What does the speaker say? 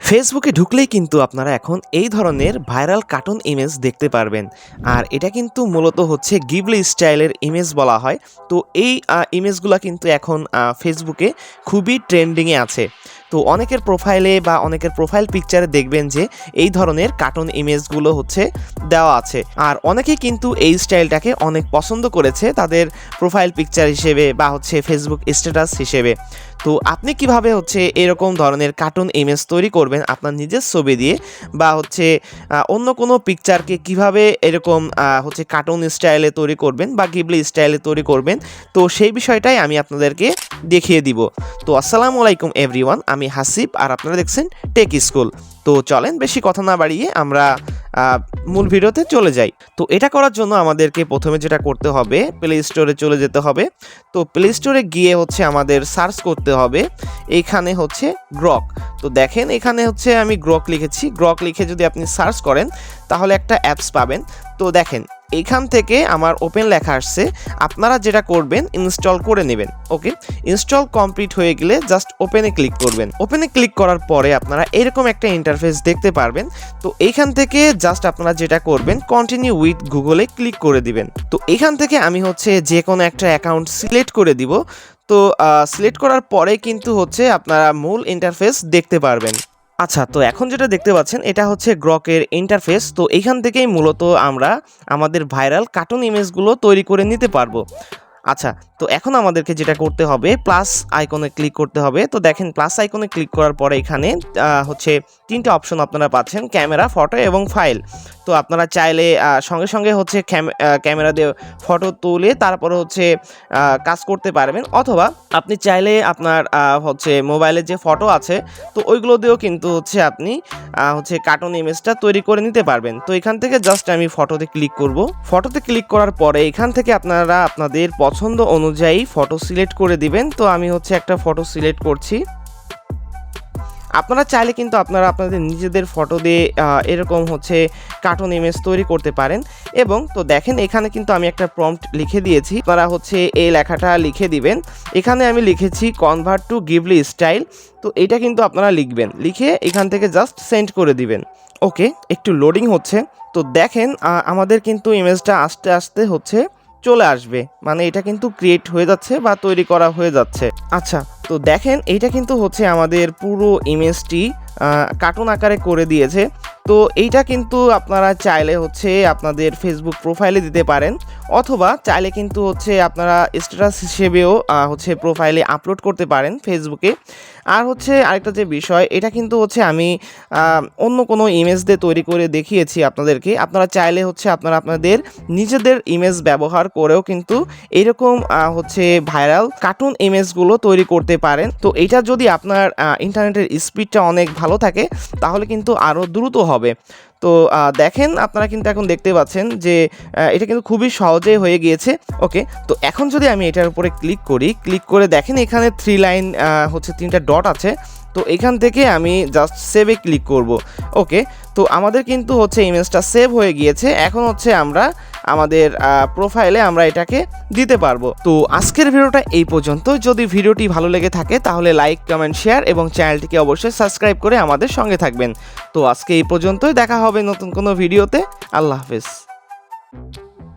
ফেসবুকে ঢুকলেই কিন্তু আপনারা এখন এই ধরনের ভাইরাল কার্টুন ইমেজ দেখতে পারবেন। আর এটা কিন্তু মূলত হচ্ছে গিবলি স্টাইলের ইমেজ বলা হয়। তো এই ইমেজগুলা কিন্তু এখন ফেসবুকে খুবই ট্রেন্ডিংয়ে আছে। তো অনেকের প্রোফাইলে বা অনেকের প্রোফাইল পিকচারে দেখবেন যে এই ধরনের কার্টুন ইমেজগুলো হচ্ছে দেওয়া আছে। আর অনেকেই কিন্তু এই স্টাইলটাকে অনেক পছন্দ করেছে তাদের প্রোফাইল পিকচার হিসেবে বা হচ্ছে ফেসবুক স্ট্যাটাস হিসেবে। তো আপনি কিভাবে হচ্ছে এরকম ধরনের কার্টুন ইমেজ তৈরি করবেন আপনার নিজের ছবি দিয়ে, বা হচ্ছে অন্য কোনো পিকচারকে কিভাবে এরকম হচ্ছে কার্টুন স্টাইলে তৈরি করবেন বা গিবলি স্টাইলে তৈরি করবেন, তো সেই বিষয়টাই আমি আপনাদেরকে দেখিয়ে দিব। তো আসসালামু আলাইকুম এভরিওয়ান, আমি হাসিব আর আপনারা দেখছেন টেক স্কুল। তো চলেন বেশি কথা না বাড়িয়ে আমরা মূল ভিডিওতে চলে যাই। তো এটা করার জন্য আমাদেরকে প্রথমে যেটা করতে হবে, প্লে স্টোরে চলে যেতে হবে। তো প্লে স্টোরে গিয়ে হচ্ছে আমাদের সার্চ করতে হবে এইখানে হচ্ছে গ্রক। তো দেখেন এখানে হচ্ছে আমি গ্রক লিখেছি। গ্রক লিখে যদি আপনি সার্চ করেন তাহলে একটা অ্যাপস পাবেন। তো দেখেন এইখান থেকে আমার ওপেন লেখা আসছে, আপনারা যেটা করবেন ইনস্টল করে নেবেন। ওকে, ইনস্টল কমপ্লিট হয়ে গেলে জাস্ট ওপেনে ক্লিক করবেন। ওপেনে ক্লিক করার পরে আপনারা এরকম একটা ইন্টারফেস দেখতে পারবেন। তো এইখান থেকে জাস্ট আপনারা যেটা করবেন কন্টিনিউ উইথ গুগলে ক্লিক করে দিবেন। তো এইখান থেকে আমি হচ্ছে যে কোনো একটা অ্যাকাউন্ট সিলেক্ট করে দিব। তো সিলেক্ট করার পরে কিন্তু হচ্ছে আপনারা মূল ইন্টারফেস দেখতে পারবেন। আচ্ছা, তো এখন যেটা দেখতে পাচ্ছেন এটা হচ্ছে গ্রকের ইন্টারফেস। তো এইখান থেকেই মূলত আমরা আমাদের ভাইরাল কার্টুন ইমেজগুলো তৈরি করে নিতে পারবো। আচ্ছা, তো এখন আমাদেরকে যেটা করতে হবে প্লাস আইকনে ক্লিক করতে হবে। তো দেখেন প্লাস আইকনে ক্লিক করার পরে এখানে হচ্ছে তিনটা অপশন আপনারা পাচ্ছেন, ক্যামেরা, ফটো এবং ফাইল। তো আপনারা চাইলে সঙ্গে সঙ্গে হচ্ছে ক্যামেরা দিয়ে ফটো তুলে তারপরে হচ্ছে কাজ করতে পারবেন, অথবা আপনি চাইলে আপনার হচ্ছে মোবাইলে যে ফটো আছে তো ওইগুলো দিয়েও কিন্তু হচ্ছে আপনি হচ্ছে কার্টুন ইমেজটা তৈরি করে নিতে পারবেন। তো এখান থেকে জাস্ট আমি ফটোতে ক্লিক করব। ফটোতে ক্লিক করার পরে এখান থেকে আপনারা আপনাদের পছন্দ অনুযায়ী ফটো সিলেক্ট করে দিবেন। তো আমি হচ্ছে একটা ফটো সিলেক্ট করছি। আপনারা চাইলে কিন্তু আপনারা আপনাদের নিজেদের ফটো দিয়ে এরকম হচ্ছে কার্টুন ইমেজ তৈরি করতে পারেন। এবং তো দেখেন এখানে কিন্তু আমি একটা প্রম্পট লিখে দিয়েছি, আপনারা হচ্ছে এই লেখাটা লিখে দিবেন। এখানে আমি লিখেছি কনভার্ট টু গিবলি স্টাইল। তো এটা কিন্তু আপনারা লিখবেন, লিখে এখান থেকে জাস্ট সেন্ড করে দিবেন। ওকে, একটু লোডিং হচ্ছে। তো দেখেন আমাদের কিন্তু ইমেজটা আস্তে আস্তে হচ্ছে চলে আসবে, মানে এটা কিন্তু ক্রিয়েট হয়ে যাচ্ছে বা তৈরি করা হয়ে যাচ্ছে। আচ্ছা, তো দেখেন এইটা কিন্তু হচ্ছে আমাদের পুরো ইমেজটি কার্টুন আকারে করে দিয়েছে। তো এইটা কিন্তু আপনারা চাইলে হচ্ছে আপনাদের ফেসবুক প্রোফাইলে দিতে পারেন, অথবা চাইলে কিন্তু হচ্ছে আপনারা স্ট্যাটাস হিসেবেও হচ্ছে প্রোফাইলে আপলোড করতে পারেন ফেসবুকে। আর হচ্ছে আরেকটা যে বিষয়, এটা কিন্তু হচ্ছে আমি অন্য কোনো ইমেজ দিয়ে তৈরি করে দেখিয়েছি আপনাদেরকে। আপনারা চাইলে হচ্ছে আপনারা আপনাদের নিজেদের ইমেজ ব্যবহার করেও কিন্তু এরকম হচ্ছে ভাইরাল কার্টুন ইমেজগুলো তৈরি করতে পারেন। তো এটা যদি আপনার ইন্টারনেটের স্পিডটা অনেক ভালো থাকে তাহলে কিন্তু আরও দ্রুত হবে। তো দেখেন আপনারা কিন্তু এখন দেখতে পাচ্ছেন যে এটা কিন্তু খুবই সহজেই হয়ে গিয়েছে। ওকে, তো এখন যদি আমি এটার উপরে ক্লিক করি, ক্লিক করে দেখেন এখানে 3 লাইন হচ্ছে 3টা ডট আছে। তো এখান থেকে আমি জাস্ট সেভে ক্লিক করব। ওকে, তো আমাদের কিন্তু হচ্ছে ইমেজটা সেভ হয়ে গিয়েছে। এখন হচ্ছে আমরা আমাদের প্রোফাইলে আমরা এটাকে দিতে পারবো। তো আজকের ভিডিওটা এই পর্যন্ত। যদি ভিডিওটি ভালো লেগে থাকে তাহলে লাইক, কমেন্ট, শেয়ার এবং চ্যানেলটিকে অবশ্যই সাবস্ক্রাইব করে আমাদের সঙ্গে থাকবেন। তো আজকে এই পর্যন্তই, দেখা হবে নতুন কোনো ভিডিওতে। আল্লাহ হাফেজ।